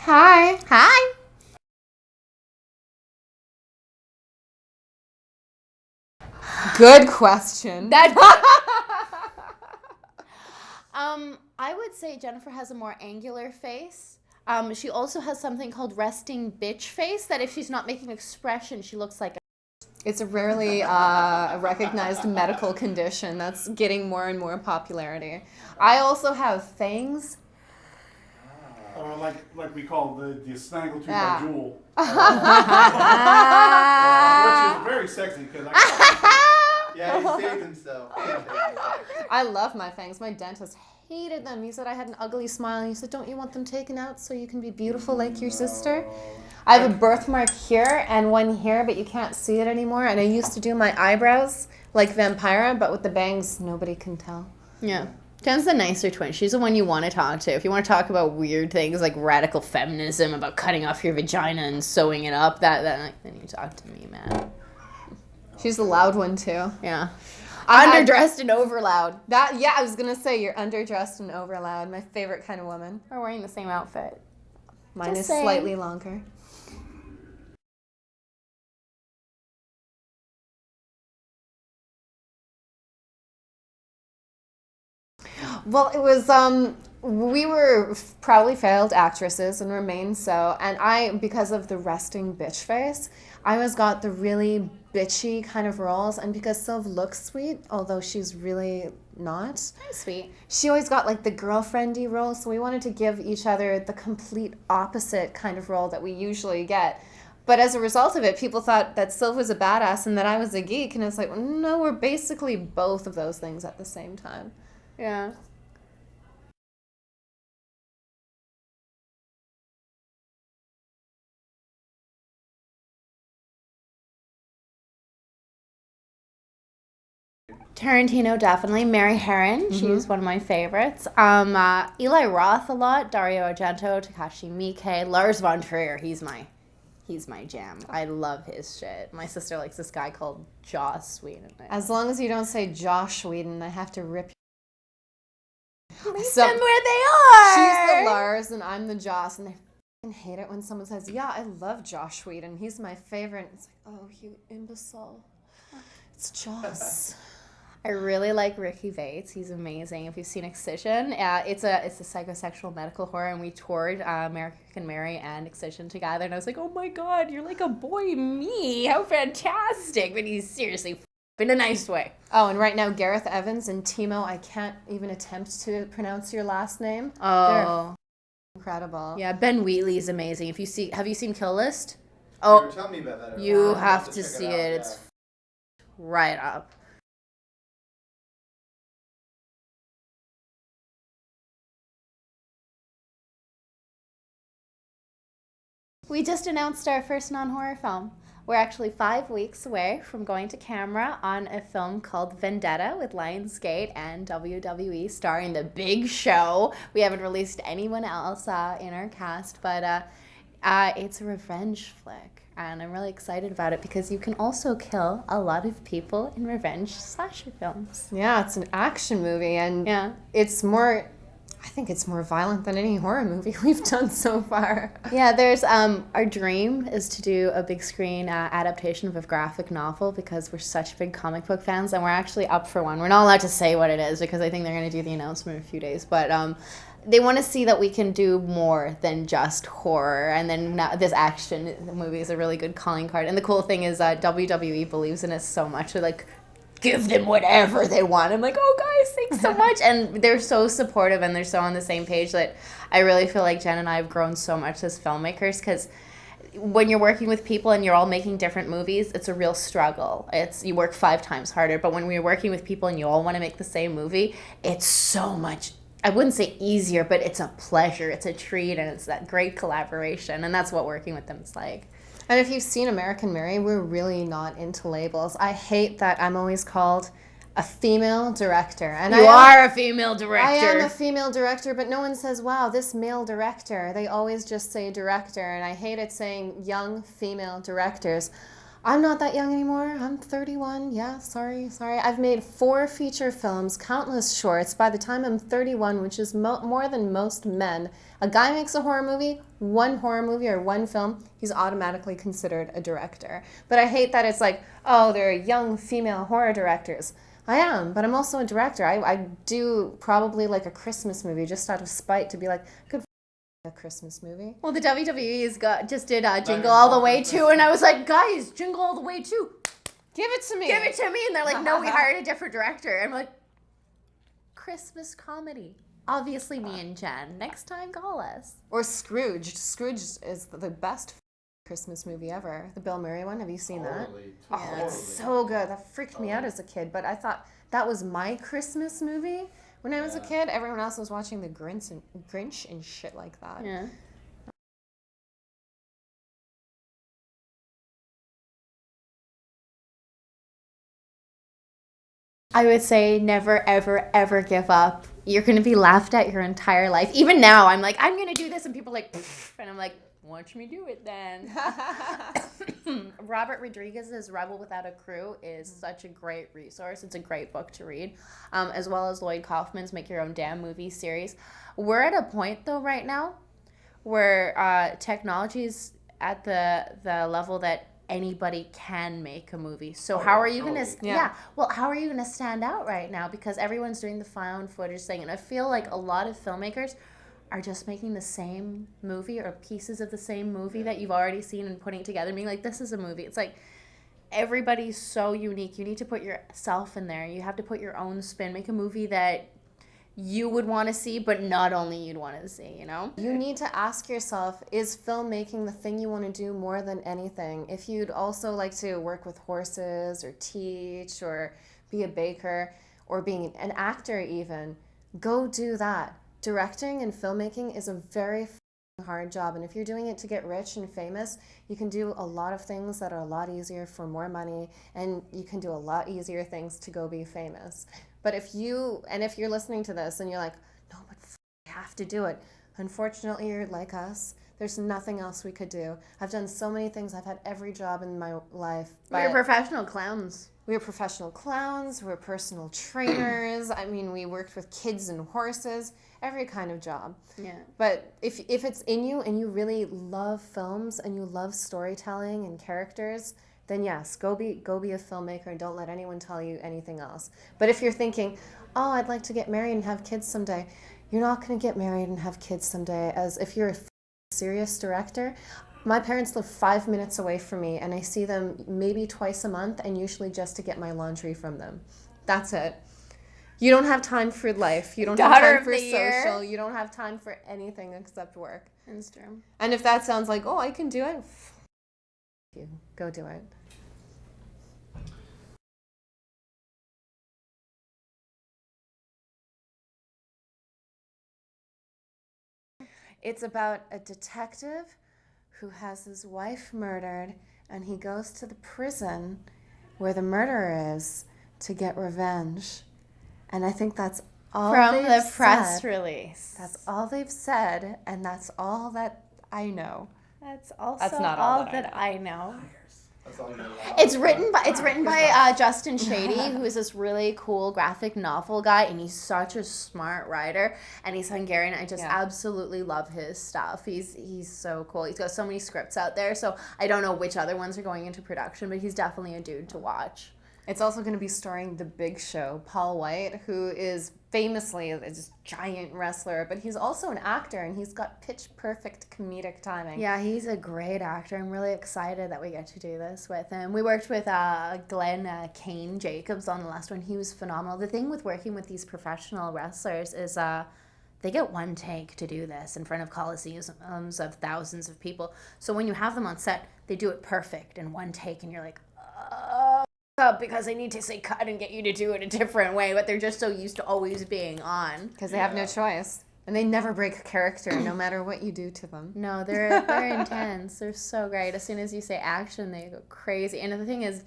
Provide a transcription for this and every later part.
Hi. Hi. Good question. I would say Jennifer has a more angular face. She also has something called resting bitch face, that if she's not making expression, she looks like It's a rarely recognized medical condition that's getting more and more popularity. I also have fangs. Or like we call the snaggletooth Yeah. by Jewel. Which is very sexy because Yeah, he saved himself. I love my fangs. My dentist hated them. He said I had an ugly smile. He said, don't you want them taken out so you can be beautiful like your sister? I have a birthmark here and one here, but you can't see it anymore. And I used to do my eyebrows like Vampira, but with the bangs, nobody can tell. Yeah. Jen's the nicer twin. She's the one you want to talk to. If you want to talk about weird things like radical feminism, about cutting off your vagina and sewing it up, then you talk to me, man. She's the loud one too. Yeah. Underdressed and over loud. I was gonna say you're underdressed and over loud. My favorite kind of woman. We're wearing the same outfit. Mine Just is saying. slightly longer. Well, it was, we were proudly failed actresses and remain so. And because of the resting bitch face, I always got the really bitchy kind of roles. And because Sylv looks sweet, although she's really not. I'm sweet. She always got like the girlfriendy role. So we wanted to give each other the complete opposite kind of role that we usually get. But as a result of it, people thought that Sylv was a badass and that I was a geek. And it's like, no, we're basically both of those things at the same time. Yeah. Tarantino, definitely. Mary Herron, she's one of my favorites. Eli Roth a lot. Dario Argento, Takashi Miike, Lars von Trier. He's my jam. I love his shit. My sister likes this guy called Joss Whedon. As long as you don't say Josh Whedon, I have to rip Meet them where they are. She's the Lars and I'm the Joss, and they fucking hate it when someone says, yeah, I love Josh Whedon. He's my favorite. It's like, oh, you imbecile. It's Joss. I really like Ricky Bates. He's amazing. If you've seen Excision, it's a psychosexual medical horror, and we toured American Mary and Excision together, and I was like, oh my god, you're like a boy me. How fantastic. But he's seriously in a nice way. Oh, and right now Gareth Evans and Timo, I can't even attempt to pronounce your last name. Oh. They're incredible. Yeah, Ben Wheatley's amazing. Have you seen Kill List? Oh, tell me about that. You have to see it. It's right up. We just announced our first non-horror film. We're actually 5 weeks away from going to camera on a film called Vendetta with Lionsgate and WWE starring The Big Show. We haven't released anyone else in our cast, but it's a revenge flick. And I'm really excited about it because you can also kill a lot of people in revenge slasher films. Yeah, it's an action movie, and I think it's more violent than any horror movie we've done so far. Yeah, there's our dream is to do a big screen adaptation of a graphic novel because we're such big comic book fans, and we're actually up for one. We're not allowed to say what it is because I think they're going to do the announcement in a few days, but they want to see that we can do more than just horror, and then this action movie is a really good calling card. And the cool thing is WWE believes in us so much. They're like, give them whatever they want. I'm like, oh guys, thanks so much. And they're so supportive and they're so on the same page that I really feel like Jen and I have grown so much as filmmakers, because when you're working with people and you're all making different movies, it's a real struggle. You work 5 times harder. But when we're working with people and you all want to make the same movie, it's so much, I wouldn't say easier, but it's a pleasure, it's a treat, and it's that great collaboration. And that's what working with them is like. And if you've seen American Mary, we're really not into labels. I hate that I'm always called a female director. And you are a female director. I am a female director, but no one says, wow, this male director. They always just say director, and I hate it saying young female directors. I'm not that young anymore. I'm 31. Yeah, sorry. I've made 4 feature films, countless shorts. By the time I'm 31, which is more than most men, a guy makes a horror movie, 1 horror movie or 1 film, he's automatically considered a director. But I hate that it's like, oh, there are young female horror directors. I am, but I'm also a director. I do probably like a Christmas movie just out of spite to be like, good a Christmas movie. Well, the WWE's just did Jingle All the Way too, and I was like, guys, Jingle All the Way too. Give it to me. Give it to me. And they're like, no, we hired a different director. I'm like, Christmas comedy. Obviously me and Jen. Next time, call us. Or Scrooged. Scrooged is the best Christmas movie ever. The Bill Murray one. Have you seen that? Oh, it's so good. That freaked me out as a kid, but I thought that was my Christmas movie. When I was a kid, everyone else was watching the Grinch and shit like that. Yeah. I would say never, ever, ever give up. You're going to be laughed at your entire life. Even now, I'm like, I'm going to do this. And people are like, pfft, and I'm like, watch me do it then. Robert Rodriguez's Rebel Without a Crew is such a great resource. It's a great book to read, as well as Lloyd Kaufman's Make Your Own Damn Movie series. We're at a point, though, right now where technology's at the level that anybody can make a movie. So how are you going to how are you going to stand out right now, because everyone's doing the found footage thing, and I feel like a lot of filmmakers are just making the same movie or pieces of the same movie that you've already seen and putting it together and being like, this is a movie. It's like everybody's so unique. You need to put yourself in there. You have to put your own spin. Make a movie that you would want to see, but not only you'd want to see, you know? You need to ask yourself, is filmmaking the thing you want to do more than anything? If you'd also like to work with horses or teach or be a baker or being an actor even, go do that. Directing and filmmaking is a very hard job, and if you're doing it to get rich and famous, you can do a lot of things that are a lot easier for more money, and you can do a lot easier things to go be famous. But if you're listening to this and you're like, no, but I have to do it, unfortunately you're like us. There's nothing else we could do. I've done so many things. I've had every job in my life. We're professional clowns. We were professional clowns. We were personal trainers. I mean, we worked with kids and horses, every kind of job. Yeah. But if it's in you and you really love films and you love storytelling and characters, then yes, go be a filmmaker and don't let anyone tell you anything else. But if you're thinking, oh, I'd like to get married and have kids someday, you're not going to get married and have kids someday. As if you're a serious director, my parents live 5 minutes away from me, and I see them maybe twice a month, and usually just to get my laundry from them. That's it. You don't have time for life. You don't have time for social. You don't have time for anything except work. That's true. And if that sounds like, oh, I can do it, you go do it. It's about a detective who has his wife murdered, and he goes to the prison where the murderer is to get revenge. And I think that's all from the press release. That's all they've said, and that's all that I know. That's also That's not all all that I know. That's all you're allowed. It's written by Justin Shady, who is this really cool graphic novel guy, and he's such a smart writer, and he's Hungarian. I just absolutely love his stuff. He's so cool. He's got so many scripts out there, so I don't know which other ones are going into production, but he's definitely a dude to watch. It's also going to be starring The Big Show, Paul White, who is famously a giant wrestler, but he's also an actor, and he's got pitch-perfect comedic timing. Yeah, he's a great actor. I'm really excited that we get to do this with him. We worked with Glenn Kane Jacobs on the last one. He was phenomenal. The thing with working with these professional wrestlers is they get one take to do this in front of coliseums of thousands of people. So when you have them on set, they do it perfect in one take, and you're like, up because I need to say cut and get you to do it a different way, but they're just so used to always being on. Because they have no choice. And they never break character, no matter what you do to them. No, they're intense. They're so great. As soon as you say action, they go crazy. And the thing is,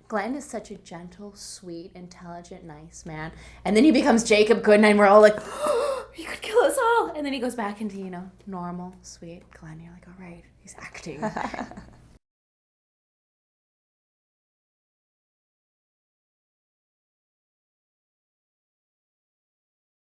Glenn is such a gentle, sweet, intelligent, nice man. And then he becomes Jacob Goodnight, and we're all like, oh, he could kill us all. And then he goes back into, normal, sweet Glenn. You're like, all right, he's acting.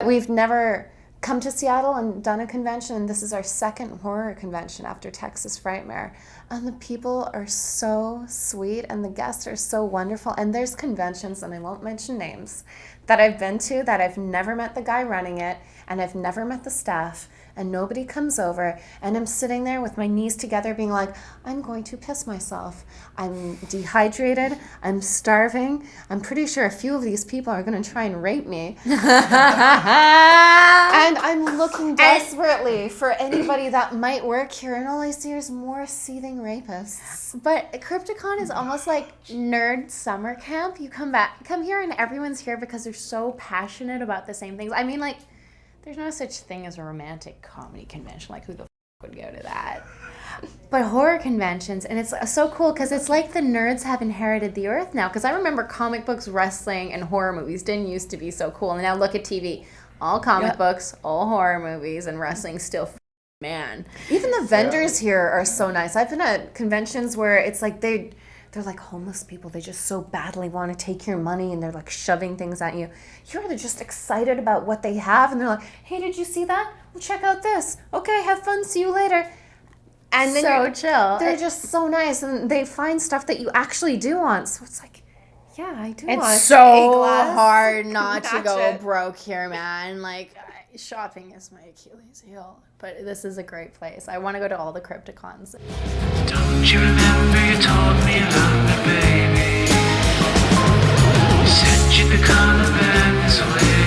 We've never come to Seattle and done a convention, and this is our second horror convention after Texas Frightmare. And the people are so sweet, and the guests are so wonderful. And there's conventions, and I won't mention names, that I've been to that I've never met the guy running it, and I've never met the staff, and nobody comes over, and I'm sitting there with my knees together being like, I'm going to piss myself. I'm dehydrated. I'm starving. I'm pretty sure a few of these people are going to try and rape me. And I'm looking desperately for anybody that might work here, and all I see is more seething rapists. But Crypticon is almost like nerd summer camp. You come here, and everyone's here because they're so passionate about the same things. I mean, like, there's no such thing as a romantic comedy convention. Like, who the would go to that? But horror conventions, and it's so cool because it's like the nerds have inherited the earth now. Because I remember comic books, wrestling, and horror movies didn't used to be so cool. And now look at TV. All comic books, all horror movies, and wrestling still, man. Even the vendors here are so nice. I've been at conventions where it's like they're like homeless people. They just so badly want to take your money, and they're like shoving things at you. Here they're just excited about what they have, and they're like, hey, did you see that? Well, check out this. Okay, have fun. See you later. And then So chill. They're just so nice, and they find stuff that you actually do want. So it's like, yeah, I do want It's a so glass. hard not to Match go it. broke here, man. Like, shopping is my Achilles heel. But this is a great place. I want to go to all the Crypticons. Don't you remember you told me you loved me, baby? You said you'd become a man this way.